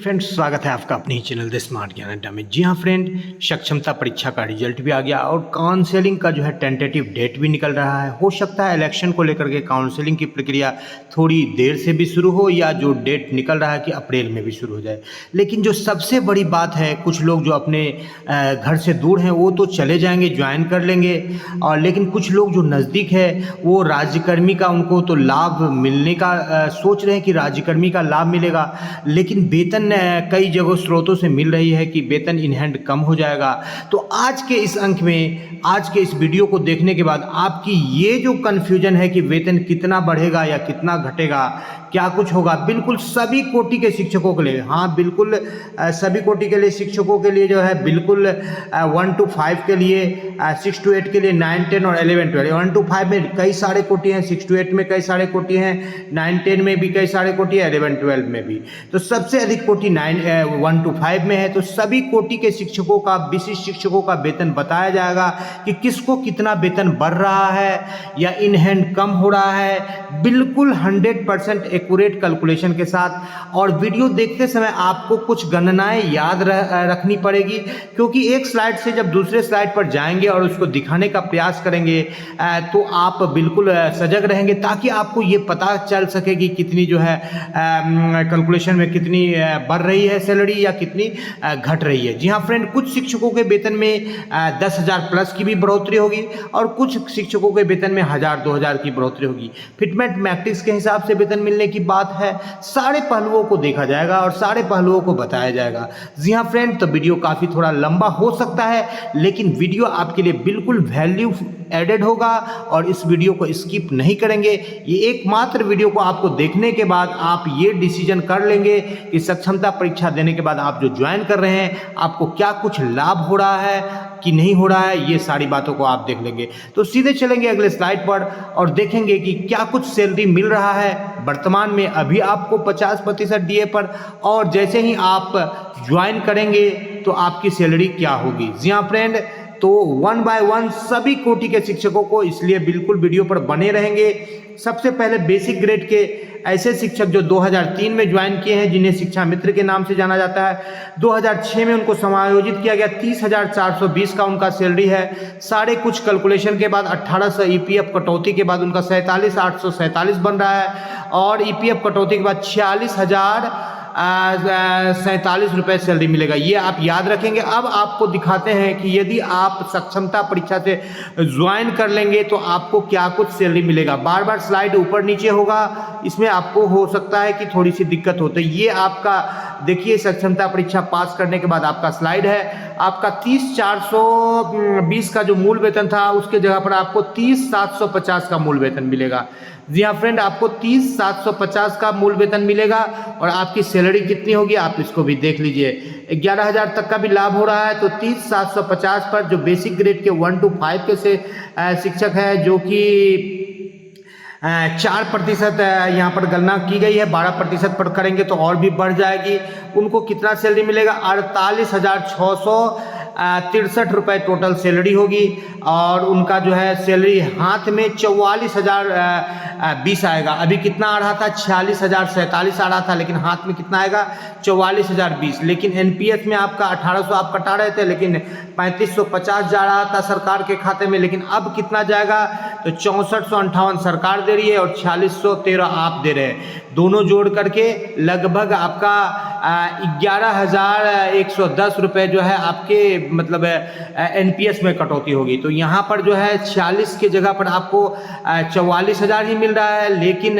Friends, स्वागत है आपका अपने ही चैनल द स्मार्ट ज्ञान अड्डा में। जी हाँ फ्रेंड, सक्षमता परीक्षा का रिजल्ट भी आ गया और काउंसलिंग का जो है टेंटेटिव डेट भी निकल रहा है। हो सकता है इलेक्शन को लेकर के काउंसलिंग की प्रक्रिया थोड़ी देर से भी शुरू हो या जो डेट निकल रहा है कि अप्रैल में भी शुरू हो जाए। लेकिन जो सबसे बड़ी बात है, कुछ लोग जो अपने घर से दूर हैं वो तो चले जाएंगे, ज्वाइन कर लेंगे, और लेकिन कुछ लोग जो नज़दीक है वो राज्यकर्मी का उनको तो लाभ मिलने का सोच रहे हैं कि राज्यकर्मी का लाभ मिलेगा, लेकिन वेतन कई जगह स्रोतों से मिल रही है कि वेतन इन हैंड कम हो जाएगा। तो आज के इस अंक में, आज के इस वीडियो को देखने के बाद आपकी ये जो कन्फ्यूजन है कि वेतन कितना बढ़ेगा या कितना घटेगा, क्या कुछ होगा, बिल्कुल सभी कोटि के शिक्षकों के लिए, हाँ बिल्कुल सभी कोटि के लिए शिक्षकों के लिए जो है बिल्कुल 1 to 5 के लिए, 6 to 8 के लिए, 9, 10 और 11, 12। 1 to 5 में कई सारे कोटि हैं, 6 to 8 में कई सारे कोटि हैं, 9, 10 में भी कई सारे कोटि हैं, 11, 12 में भी। तो सबसे अधिक कोटि 1 to 5 में है। तो सभी कोटि के शिक्षकों का, विशिष्ट शिक्षकों का वेतन बताया जाएगा कि किसको कितना वेतन बढ़ रहा है या इन हैंड कम हो रहा है, बिल्कुल 100% एक्यूरेट कैलकुलेशन के साथ। और वीडियो देखते समय आपको कुछ गणनाएं याद रखनी पड़ेगी, क्योंकि एक स्लाइड से जब दूसरे स्लाइड पर जाएंगे और उसको दिखाने का प्रयास करेंगे तो आप बिल्कुल सजग रहेंगे, ताकि आपको ये पता चल सके कि कितनी जो है कैलकुलेशन में कितनी बढ़ रही है सैलरी या कितनी घट रही है। जी हाँ फ्रेंड, कुछ शिक्षकों के वेतन में 10,000 प्लस की भी बढ़ोतरी होगी और कुछ शिक्षकों के वेतन में 1,000-2,000 की बढ़ोतरी होगी। फिटमेंट मैट्रिक्स के हिसाब से वेतन मिलने की बात है। सारे पहलुओं को देखा जाएगा और सारे पहलुओं को बताया जाएगा। जी हाँ फ्रेंड, तो वीडियो काफ़ी थोड़ा लंबा हो सकता है, लेकिन वीडियो आपके लिए बिल्कुल वैल्यू एडेड होगा और इस वीडियो को स्किप नहीं करेंगे। ये एकमात्र वीडियो को आपको देखने के बाद आप ये डिसीजन कर लेंगे कि सक्षमता परीक्षा देने के बाद आप जो ज्वाइन कर रहे हैं आपको क्या कुछ लाभ हो रहा है कि नहीं हो रहा है, ये सारी बातों को आप देख लेंगे। तो सीधे चलेंगे अगले स्लाइड पर और देखेंगे कि क्या कुछ सैलरी मिल रहा है वर्तमान में अभी आपको 50% डीए पर, और जैसे ही आप ज्वाइन करेंगे तो आपकी सैलरी क्या होगी। जी हाँ फ्रेंड, तो 1 by 1 सभी कोटि के शिक्षकों को, इसलिए बिल्कुल वीडियो पर बने रहेंगे। सबसे पहले बेसिक ग्रेड के ऐसे शिक्षक जो 2003 में ज्वाइन किए हैं, जिन्हें शिक्षा मित्र के नाम से जाना जाता है। 2006 में उनको समायोजित किया गया, 30,420 का उनका सैलरी है। सारे कुछ कैलकुलेशन के बाद 1,800 ईपीएफ कटौती के बाद उनका 47,847 बन रहा है, और ईपीएफ कटौती के बाद 46,047 रुपये सैलरी मिलेगा। ये आप याद रखेंगे। अब आपको दिखाते हैं कि यदि आप सक्षमता परीक्षा से ज्वाइन कर लेंगे तो आपको क्या कुछ सैलरी मिलेगा। बार बार स्लाइड ऊपर नीचे होगा, इसमें आपको हो सकता है कि थोड़ी सी दिक्कत हो। तो ये आपका देखिए, सक्षमता परीक्षा पास करने के बाद आपका स्लाइड है। आपका 30,420 का जो मूल वेतन था उसके जगह पर आपको 30,750 का मूल वेतन मिलेगा। जी हाँ फ्रेंड, आपको 30,750 का मूल वेतन मिलेगा और आपकी सैलरी कितनी होगी आप इसको भी देख लीजिए। 11,000 तक का भी लाभ हो रहा है। तो 30,750 पर जो बेसिक ग्रेड के 1 to 5 के से शिक्षक है, जो कि 4% यहाँ पर गणना की गई है, 12% पर करेंगे तो और भी बढ़ जाएगी। उनको कितना सैलरी मिलेगा, 48,663 रुपये टोटल सैलरी होगी, और उनका जो है सैलरी हाथ में 44,020 आएगा। अभी कितना आ रहा था, 46,047 आ रहा था, लेकिन हाथ में कितना आएगा, 44,020। लेकिन एनपीएस में आपका 1,800 आप कटा रहे थे, लेकिन 3,550 जा रहा था सरकार के खाते में, लेकिन अब कितना जाएगा, तो 6458 सरकार दे रही है और 4613 आप दे रहे हैं। दोनों जोड़ करके लगभग आपका 11,110 रुपये जो है आपके मतलब एनपीएस में कटौती होगी। तो यहाँ पर जो है 46 की जगह पर आपको 44,000 ही मिल रहा है, लेकिन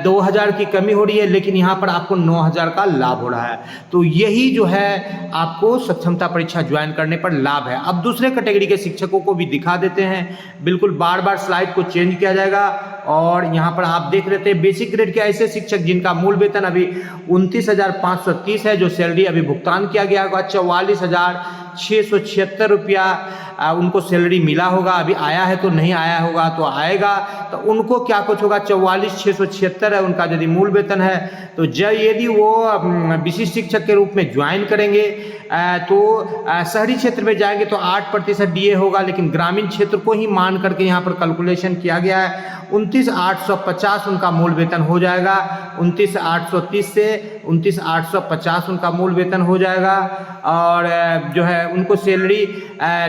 2,000 की कमी हो रही है, लेकिन यहाँ पर आपको 9,000 का लाभ हो रहा है। तो यही जो है आपको सक्षमता परीक्षा ज्वाइन करने पर लाभ है। अब दूसरे कैटेगरी के शिक्षकों को भी दिखा देते हैं। बिल्कुल बार बार स्लाइड को चेंज किया जाएगा और यहाँ पर आप देख लेते हैं बेसिक ग्रेड के ऐसे शिक्षक जिनका मूल वेतन अभी 29,530 है, जो सैलरी अभी भुगतान किया गया होगा 44,676 रुपया उनको सैलरी मिला होगा। अभी आया है तो नहीं आया होगा तो आएगा। तो उनको क्या कुछ होगा, 44,676 है उनका यदि मूल वेतन है। तो यदि वो विशिष्ट शिक्षक के रूप में ज्वाइन करेंगे तो शहरी क्षेत्र में जाएंगे तो 8% DA होगा, लेकिन ग्रामीण क्षेत्र को ही मान करके यहाँ पर कैलकुलेशन किया गया है। 29,850 उनका मूल वेतन हो जाएगा, 29,830 से 29,850 उनका मूल वेतन हो जाएगा। और जो है उनको सैलरी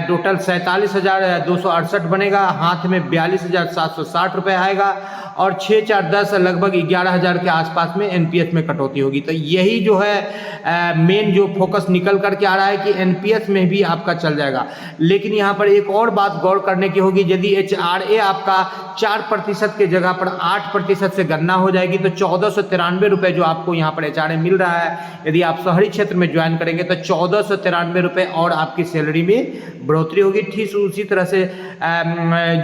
टोटल 47,268 बनेगा, हाथ में 42,760 रुपये आएगा और 6-4-10 लगभग 11,000 के आसपास में NPS में कटौती होगी। तो यही जो है मेन जो फोकस निकल करके आ रहा है कि NPS में भी आपका चल जाएगा। लेकिन यहाँ पर एक और बात गौर करने की होगी, यदि HRA आपका 4% के जगह पर 8% से गणना हो जाएगी तो 1493 रुपये जो आपको यहाँ पर HRA मिल रहा है, यदि आप शहरी क्षेत्र में ज्वाइन करेंगे तो 1493 रुपये और आपकी सैलरी में बढ़ोतरी होगी। ठीक उसी तरह से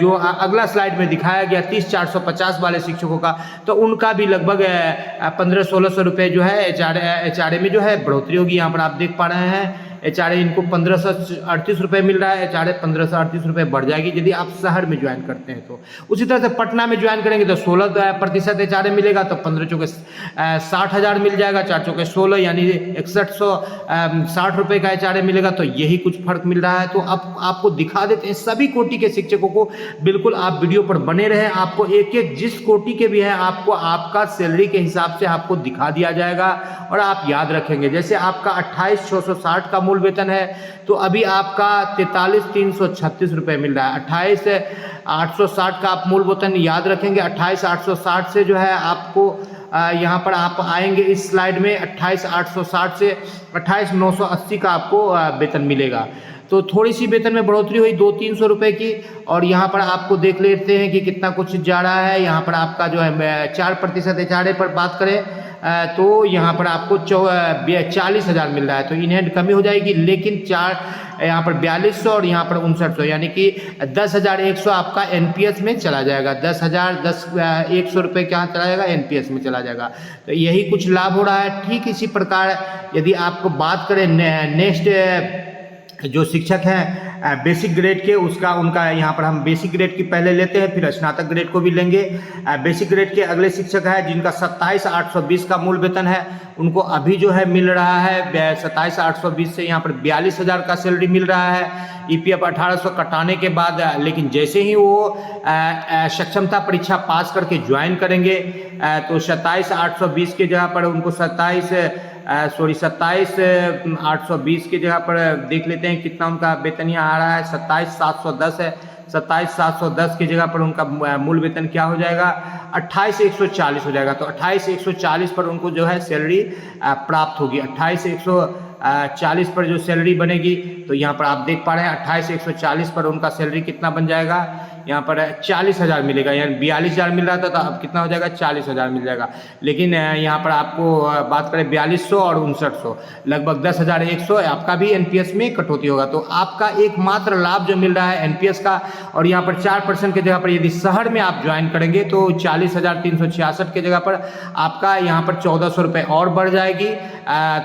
जो अगला स्लाइड में दिखाया गया 30,450 वाले शिक्षकों का, तो उनका भी लगभग 1500-1600 रुपये जो है HRA में जो है बढ़ोतरी होगी। यहाँ पर आप देख पा रहे हैं HRA इनको 1538 रुपये मिल रहा है, HRA 1538 रुपये बढ़ जाएगी यदि आप शहर में ज्वाइन करते हैं तो। उसी तरह से पटना में ज्वाइन करेंगे तो 16% HRA मिलेगा, तो 15 चौके 60,000 मिल जाएगा, 4 चौके 16 यानी 6160 रुपये का HRA मिलेगा। तो यही कुछ फर्क मिल रहा है। तो अब आपको दिखा देते हैं सभी कोटि के शिक्षकों को, बिल्कुल आप वीडियो पर बने रहें, आपको एक एक जिस कोटि के भी हैं आपको आपका सैलरी के हिसाब से आपको दिखा दिया जाएगा और आप याद रखेंगे। जैसे आपका 28,660 का मूल वेतन है तो अभी आपका 43,336 रुपये मिल रहा है। 28,860 का आप मूल वेतन याद रखेंगे। 28,860 से जो है आपको यहाँ पर आप आएंगे इस स्लाइड में 28,860 से 28,980 का आपको वेतन मिलेगा। तो थोड़ी सी वेतन में बढ़ोतरी हुई 200-300 रुपये की। और यहाँ पर आपको देख लेते हैं कि कितना कुछ जा रहा है। यहाँ पर आपका जो है 4% HRA पर बात करें तो यहाँ पर आपको 40,000 मिल रहा है, तो इन हैंड कमी हो जाएगी। लेकिन यहाँ पर 4200 और यहाँ पर 5900 यानी कि 10,100 आपका NPS में चला जाएगा। 1,100 रुपये क्या चला जाएगा, NPS में चला जाएगा। तो यही कुछ लाभ हो रहा है। ठीक इसी प्रकार यदि आपको बात करें नेक्स्ट जो शिक्षक हैं बेसिक ग्रेड के, उनका यहाँ पर हम बेसिक ग्रेड की पहले लेते हैं, फिर स्नातक ग्रेड को भी लेंगे। बेसिक ग्रेड के अगले शिक्षक हैं जिनका 27,820 का मूल वेतन है, उनको अभी जो है मिल रहा है 27,820 से यहाँ पर 42,000 का सैलरी मिल रहा है EPF 1800 कटाने के बाद। लेकिन जैसे ही वो सक्षमता परीक्षा पास करके ज्वाइन करेंगे तो 27,820 के जगह पर उनको 27,820 की जगह पर देख लेते हैं कितना उनका वेतन यहाँ आ रहा है। 27,710 है। 27,710 की जगह पर उनका मूल वेतन क्या हो जाएगा, 28,140 हो जाएगा। तो 28,140 पर उनको जो है सैलरी प्राप्त होगी। 28,140 पर जो सैलरी बनेगी तो यहाँ पर आप देख पा रहे हैं 28,140 पर उनका सैलरी कितना बन जाएगा, यहाँ पर 40,000 मिलेगा। यानी 42,000 मिल रहा था तो अब कितना हो जाएगा, 40,000 मिल जाएगा। लेकिन यहाँ पर आपको बात करें 4200 और 5900 लगभग 10,100 आपका भी NPS में कटौती होगा। तो आपका एकमात्र लाभ जो मिल रहा है NPS का, और यहाँ पर 4% की जगह पर यदि शहर में आप ज्वाइन करेंगे तो 40,366 की जगह पर आपका यहाँ पर 1,400 रुपये और बढ़ जाएगी।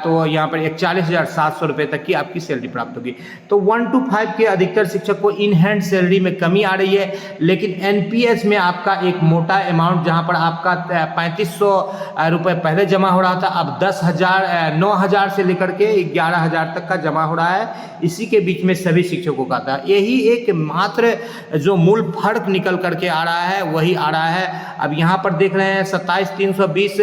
तो यहाँ पर 41,700 रुपये तक की आपकी सैलरी प्राप्त होगी। तो 1 to 5 के अधिकतर शिक्षक को इन हैंड सैलरी में कमी आ रही है। लेकिन NPS में आपका एक मोटा अमाउंट जहां पर आपका 3500 रुपये पहले जमा हो रहा था, अब 9,000 से लेकर के 11,000 तक का जमा हो रहा है। इसी के बीच में सभी शिक्षकों का था। यही एक मात्र जो मूल फर्क निकल करके आ रहा है वही आ रहा है। अब यहाँ पर देख रहे हैं 27,320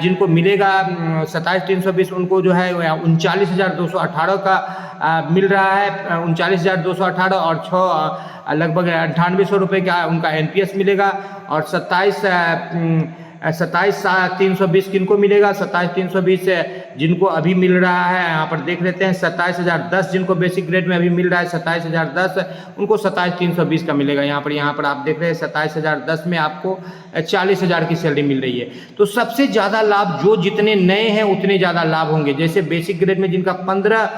जिनको मिलेगा 27,320 उनको जो है 39,218 का मिल रहा है। 39,218 और 6 लगभग 9800 रुपये का उनका NPS मिलेगा। और 27,320 किनको मिलेगा, 27,320 जिनको अभी मिल रहा है यहाँ पर देख लेते हैं 27,010 जिनको बेसिक ग्रेड में अभी मिल रहा है 27,010 उनको 27,320 का मिलेगा। यहाँ पर आप देख रहे हैं 27,010 में आपको 40,000 की सैलरी मिल रही है। तो सबसे ज़्यादा लाभ जो जितने नए हैं उतने ज़्यादा लाभ होंगे। जैसे बेसिक ग्रेड में जिनका 15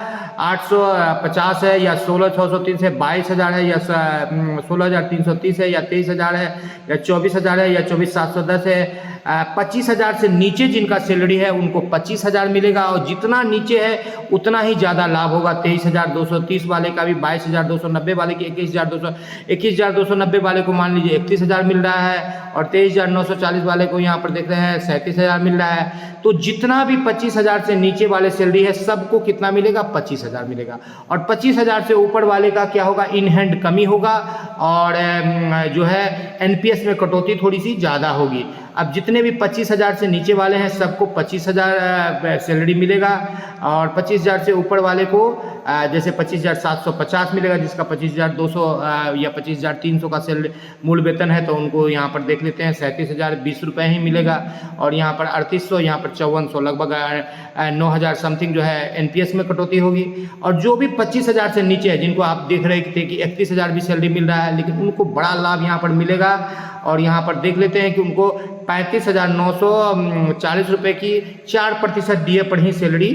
850 है या 16,603 है, 22,000 है या 16,330 है या 23,000 है या 24,000 है या 24,710 है। 25,000 से नीचे जिनका सैलरी है उनको 25,000 मिलेगा और जितना नीचे है उतना ही ज़्यादा लाभ होगा। 23,230 वाले का भी, 22,290 वाले की 21,290 वाले को मान लीजिए 31,000 मिल रहा है और 23,940 वाले को यहाँ पर देख रहे हैं 37,000 मिल रहा है। तो जितना भी 25,000 से नीचे वाले सैलरी है सबको कितना मिलेगा? 25,000 मिलेगा। और 25,000 से ऊपर वाले का क्या होगा? इन हैंड कमी होगा और जो है एनपीएस में कटौती थोड़ी सी ज़्यादा होगी। अब जितने भी 25,000 से नीचे वाले हैं सबको 25,000 सैलरी मिलेगा और 25,000 से ऊपर वाले को जैसे 25,750 मिलेगा, जिसका 25,200 या 25,300 का सैलरी मूल वेतन है तो उनको यहाँ पर देख लेते हैं 37,020 रुपये ही मिलेगा। और यहाँ पर 3,800, यहाँ पर 5,400, लगभग 9,000 समथिंग जो है एनपीएस में कटौती होगी। और जो भी 25,000 से नीचे है जिनको आप देख रहे थे कि 31,000 भी सैलरी मिल रहा है, लेकिन उनको बड़ा लाभ यहाँ पर मिलेगा। और यहाँ पर देख लेते हैं कि उनको 35,940 रुपये की 4% डीए पर ही सैलरी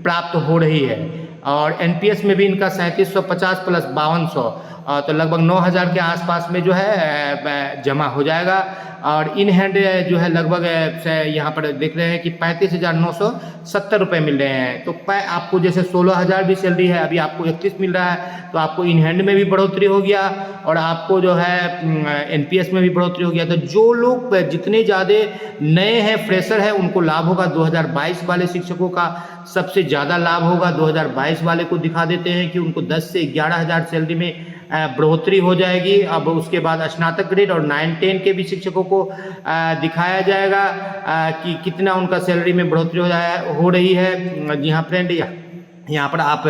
प्राप्त हो रही है। और एनपीएस में भी इनका 3750 प्लस 5200, तो लगभग 9,000 के आसपास में जो है जमा हो जाएगा। और इन हैंड जो है लगभग यहाँ पर देख रहे हैं कि 35,970 रुपये मिल रहे हैं। तो आपको जैसे 16,000 भी सैलरी है, अभी आपको 31 मिल रहा है, तो आपको इन हैंड में भी बढ़ोतरी हो गया और आपको जो है एनपीएस में भी बढ़ोतरी हो गया। तो जो लोग जितने ज़्यादा नए हैं, फ्रेशर है, उनको लाभ होगा। 2022 वाले शिक्षकों का सबसे ज़्यादा लाभ होगा। 2022 वाले को दिखा देते हैं कि उनको 10 से 11,000 सैलरी में बढ़ोतरी हो जाएगी। अब उसके बाद स्नातक ग्रेड और 9-10 के भी शिक्षकों को दिखाया जाएगा कि कितना उनका सैलरी में बढ़ोतरी हो रही है। जी हाँ फ्रेंड, यहाँ पर आप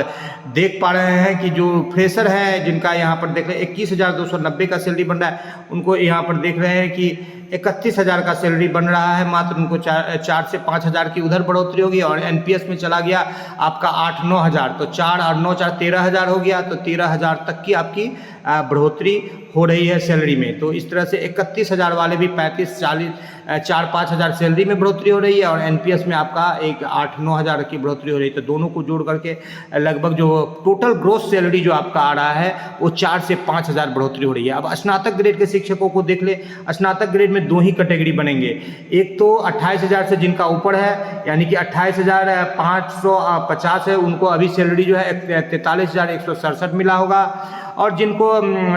देख पा रहे हैं कि जो फ्रेशर है जिनका यहाँ पर देख रहे हैं 21,290 का सैलरी बन रहा है, उनको यहाँ पर देख रहे हैं कि 31,000 का सैलरी बन रहा है। मात्र उनको 4 से 5,000 की उधर बढ़ोतरी होगी। और एनपीएस में चला गया आपका 8-9 हज़ार, तो 4 और 9 4 13,000 हो गया। तो 13,000 तक की आपकी बढ़ोतरी हो रही है सैलरी में। तो इस तरह से 31,000 वाले भी 4-5 हज़ार सैलरी में बढ़ोतरी हो रही है और एनपीएस में आपका 8-9 हज़ार की बढ़ोतरी हो रही है। तो दोनों को जोड़ करके लगभग जो टोटल ग्रोस सैलरी जो आपका आ रहा है वो 4 से 5 हज़ार बढ़ोतरी हो रही है। अब स्नातक ग्रेड के शिक्षकों को देख ले। स्नातक ग्रेड में 2 ही कैटेगरी बनेंगे। एक तो 28,000 से जिनका ऊपर है, यानी कि 28,550 है, उनको अभी सैलरी जो है 43,167 मिला होगा। और जिनको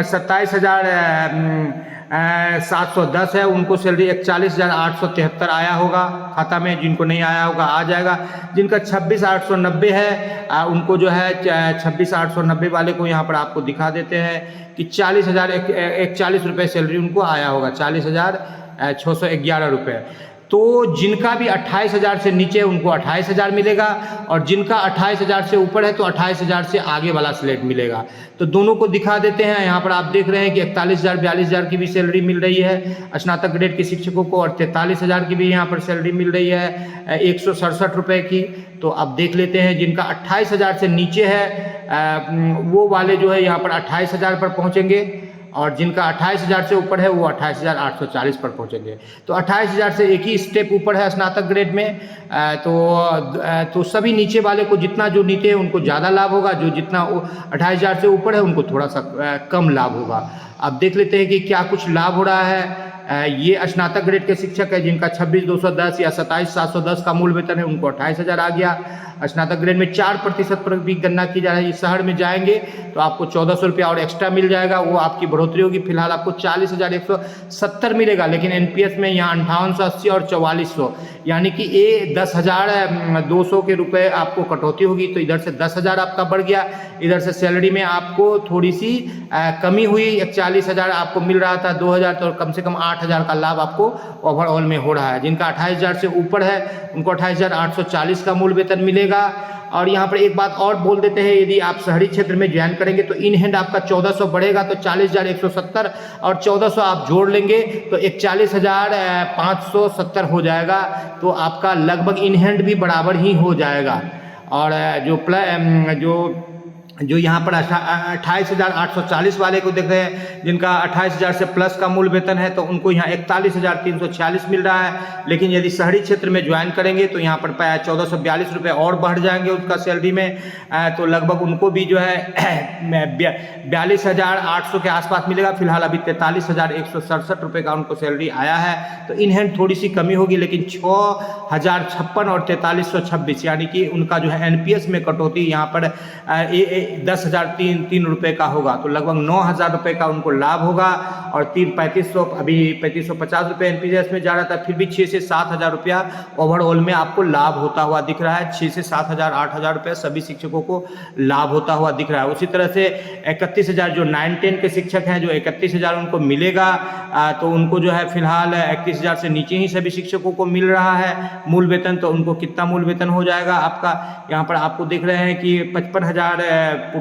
27,710 है उनको सैलरी 41,873 आया होगा खाता में। जिनको नहीं आया होगा आ जाएगा। जिनका 26,890 है उनको जो है 26,890 वाले को यहाँ पर आपको दिखा देते हैं कि 40,041 रुपये सैलरी उनको आया होगा, 40,611 रुपये। तो जिनका भी 28,000 से नीचे उनको 28,000 मिलेगा और जिनका 28,000 से ऊपर है तो 28,000 से आगे वाला स्लेट मिलेगा। तो दोनों को दिखा देते हैं। यहाँ पर आप देख रहे हैं कि 41,000 42,000 की भी सैलरी मिल रही है स्नातक ग्रेड के शिक्षकों को और 43,000 की भी यहाँ पर सैलरी मिल रही है 167 रुपये की। तो अब देख लेते हैं जिनका 28,000 से नीचे है वो वाले जो है यहाँ पर 28,000 पर पहुँचेंगे और जिनका 28,000 से ऊपर है वो 28,840 पर पहुंचेंगे। तो 28,000 से एक ही स्टेप ऊपर है स्नातक ग्रेड में। तो सभी नीचे वाले को जितना जो नीचे है उनको ज़्यादा लाभ होगा, जो जितना 28,000 से ऊपर है उनको थोड़ा सा कम लाभ होगा। अब देख लेते हैं कि क्या कुछ लाभ हो रहा है। ये स्नातक ग्रेड के शिक्षक है जिनका 26,210 या 27,710 का मूल वेतन है, उनको 28,000 आ गया। स्नातक ग्रेड में 4% पर भी गणना की जा रही है। शहर में जाएंगे तो आपको 1,400 रुपया और एक्स्ट्रा मिल जाएगा, वो आपकी बढ़ोतरी होगी। फिलहाल आपको 40,170 मिलेगा, लेकिन एनपीएस में यहाँ 5880 और 4400 यानी कि 10,200 के रुपये आपको कटौती होगी। तो इधर से 10,000 आपका बढ़ गया, इधर से सैलरी में आपको थोड़ी सी कमी हुई। 41,000 आपको मिल रहा था 2,000, तो कम से कम 8,000 का लाभ आपको ओवरऑल में हो रहा है। जिनका 28,000 से ऊपर है उनको 28,840 का मूल वेतन मिलेगा। और यहाँ पर एक बात और बोल देते हैं, यदि आप शहरी क्षेत्र में ज्वाइन करेंगे तो इन हैंड आपका 1,400 बढ़ेगा, तो 40,170 और 1,400 आप जोड़ लेंगे तो 41,570 हो जाएगा। तो आपका लगभग इन हैंड भी बराबर ही हो जाएगा। और जो जो यहाँ पर 28,840 वाले को देख रहे हैं, जिनका 28,000 से प्लस का मूल वेतन है, तो उनको यहाँ 41,346 मिल रहा है। लेकिन यदि शहरी क्षेत्र में ज्वाइन करेंगे तो यहाँ पर 1,442 रुपये और बढ़ जाएंगे उसका सैलरी में, तो लगभग उनको भी जो है 42,800 के आसपास मिलेगा। फिलहाल अभी 43,167 रुपये का उनको सैलरी आया है, तो इन हैंड थोड़ी सी कमी होगी, लेकिन 6,056 और 4326 यानी कि उनका जो है एनपीएस में कटौती यहाँ पर 10,003 रुपये का होगा, तो लगभग 9,000 रुपये का उनको लाभ होगा। और 3500 अभी 3550 रुपये एनपीएस में जा रहा था, फिर भी 6 से 7,000 रुपया ओवरऑल में आपको लाभ होता हुआ दिख रहा है। 6 से 7,000 8,000 रुपये सभी शिक्षकों को लाभ होता हुआ दिख रहा है। उसी तरह से 31,000 जो 9-10 के शिक्षक हैं, जो 31,000 उनको मिलेगा, तो उनको जो है फिलहाल 31,000 से नीचे ही सभी शिक्षकों को मिल रहा है मूल वेतन। तो उनको कितना मूल वेतन हो जाएगा आपका, यहाँ पर आपको देख रहे हैं कि 55,000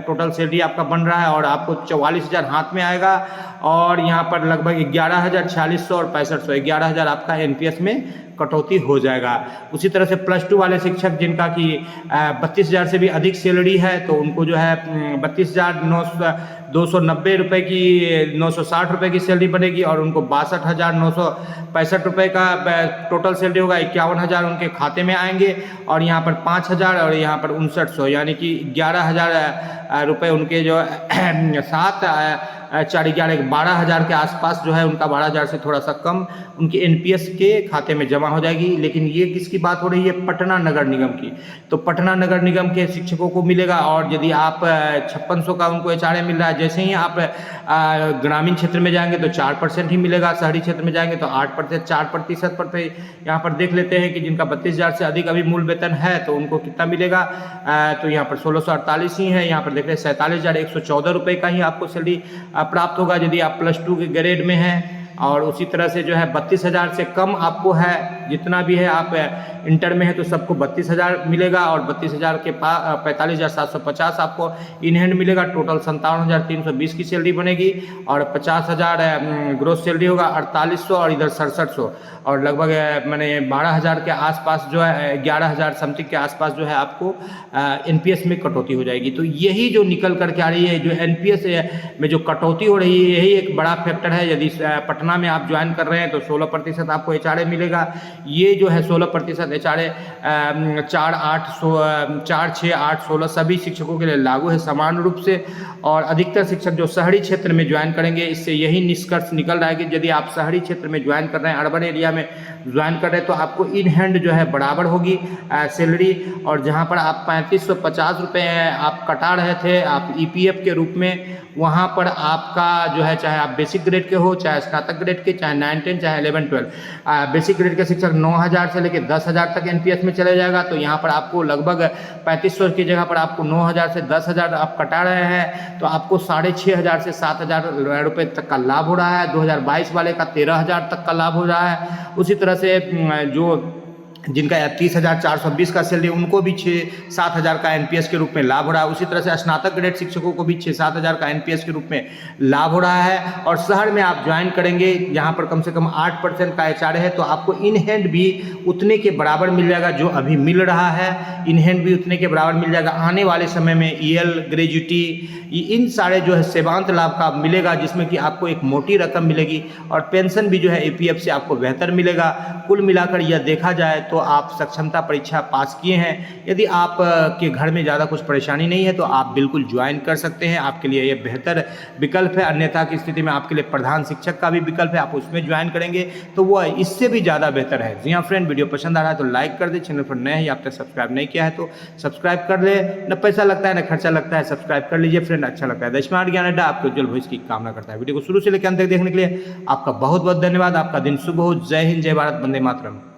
टोटल सैलरी आपका बन रहा है, और आपको 44,000 हाथ में आएगा, और यहाँ पर लगभग 11,4600 और 6500, 11,000 आपका एनपीएस में कटौती हो जाएगा। उसी तरह से +2 वाले शिक्षक जिनका कि 32,000 से भी अधिक सैलरी है, तो उनको जो है 32,290 रुपये की 960 रुपये की सैलरी बनेगी, और उनको 62,965 रुपये का टोटल सैलरी होगा। 51,000 उनके खाते में आएंगे, और यहाँ पर 5,000 और यहाँ पर 5900 यानी कि 11,000 रुपये उनके जो 12,000 के आसपास जो है उनका 12,000 से थोड़ा सा कम उनके एनपीएस के खाते में जमा हो जाएगी। लेकिन ये किसकी बात हो रही है, पटना नगर निगम की। तो पटना नगर निगम के शिक्षकों को मिलेगा, और यदि आप 5600 का उनको एचआरए मिल रहा है, जैसे ही आप ग्रामीण क्षेत्र में जाएंगे तो 4% ही मिलेगा, शहरी क्षेत्र में जाएंगे तो 8%, 4% पर पे यहाँ पर देख लेते हैं कि जिनका 32,000 से अधिक अभी मूल वेतन है, तो उनको कितना मिलेगा, तो यहाँ पर 1648 ही है। यहाँ पर देख रहे हैं 47,114 रुपये का ही आपको सैलरी प्राप्त होगा यदि आप +2 के ग्रेड में हैं। और उसी तरह से जो है 32,000 से कम आपको है, जितना भी है आप इंटर में है तो सबको 32,000 मिलेगा, और 32,000 के 45,750 आपको इन हैंड मिलेगा। टोटल 57,320 की सैलरी बनेगी, और 50,000 ग्रोस सैलरी होगा, 4800 और इधर 6700, और लगभग मैंने 12,000 के आसपास जो है 11,000 समथिंग के आसपास जो है आपको एनपीएस में कटौती हो जाएगी। तो यही जो निकल करके आ रही है, जो एनपीएस में जो कटौती हो रही है, यही एक बड़ा फैक्टर है। यदि पटना में आप ज्वाइन कर रहे हैं तो 16% आपको एचआरए मिलेगा। ये जो है 16% एचआरए 4, 6, 8, 16 सभी शिक्षकों के लिए लागू है समान रूप से। और अधिकतर शिक्षक जो शहरी क्षेत्र में ज्वाइन करेंगे, इससे यही निष्कर्ष निकल रहा है कि यदि आप शहरी क्षेत्र में ज्वाइन कर रहे हैं, अर्बन एरिया में ज्वाइन कर रहे हैं, तो आपको इन हैंड जो है बराबर होगी सैलरी। और जहां पर आप 3550 रुपये आप कटा रहे थे आप ईपीएफ के रूप में, वहां पर आपका जो है, चाहे आप बेसिक ग्रेड के हो, चाहे स्नातक ग्रेड के, चाहे 9-10, चाहे 11-12, बेसिक ग्रेड के शिक्षक 9,000 से लेकर 10,000 तक एनपीएस में चले जाएगा। तो यहाँ पर आपको लगभग 3500 की जगह पर आपको 9,000 से 10,000 आप कटा रहे हैं, तो आपको 6,500 से 7,000 रुपये तक का लाभ हो रहा है। 2022 वाले का 13,000 तक का लाभ हो रहा है। उसी तरह से जो जिनका 30,420 का सैलरी, उनको भी 6-7 का एनपीएस के रूप में लाभ हो रहा है। उसी तरह से स्नातक ग्रेड शिक्षकों को भी 6-7 का एनपीएस के रूप में लाभ हो रहा है। और शहर में आप ज्वाइन करेंगे जहां पर कम से कम 8% का एचआरए है, तो आपको इन हैंड भी उतने के बराबर मिल जाएगा जो अभी मिल रहा है। इन हैंड भी उतने के बराबर मिल जाएगा। आने वाले समय में ईएल, ग्रेजुटी, इन सारे जो है सेवांत लाभ का मिलेगा, जिसमें कि आपको एक मोटी रकम मिलेगी, और पेंशन भी जो है ईपीएफ से आपको बेहतर मिलेगा। कुल मिलाकर यह देखा जाए तो आप सक्षमता परीक्षा पास किए हैं। यदि आप के घर में ज़्यादा कुछ परेशानी नहीं है तो आप बिल्कुल ज्वाइन कर सकते हैं। आपके लिए ये बेहतर विकल्प है। अन्यथा की स्थिति में आपके लिए प्रधान शिक्षक का भी विकल्प है, आप उसमें ज्वाइन करेंगे तो वो इससे भी ज़्यादा बेहतर है। जी हाँ फ्रेंड, वीडियो पसंद आ रहा है तो लाइक कर दे। चैनल पर नए हैं, आप तक सब्सक्राइब नहीं किया है तो सब्सक्राइब कर ले। न पैसा लगता है न खर्चा लगता है, सब्सक्राइब कर लीजिए फ्रेंड, अच्छा लगता है। द स्मार्ट ज्ञान अड्डा आपके उज्जवल भविष्य की कामना करता है। वीडियो को शुरू से लेकर अंत तक देखने के लिए आपका बहुत बहुत धन्यवाद। आपका दिन शुभ हो। जय हिंद, जय भारत, वंदे मातरम।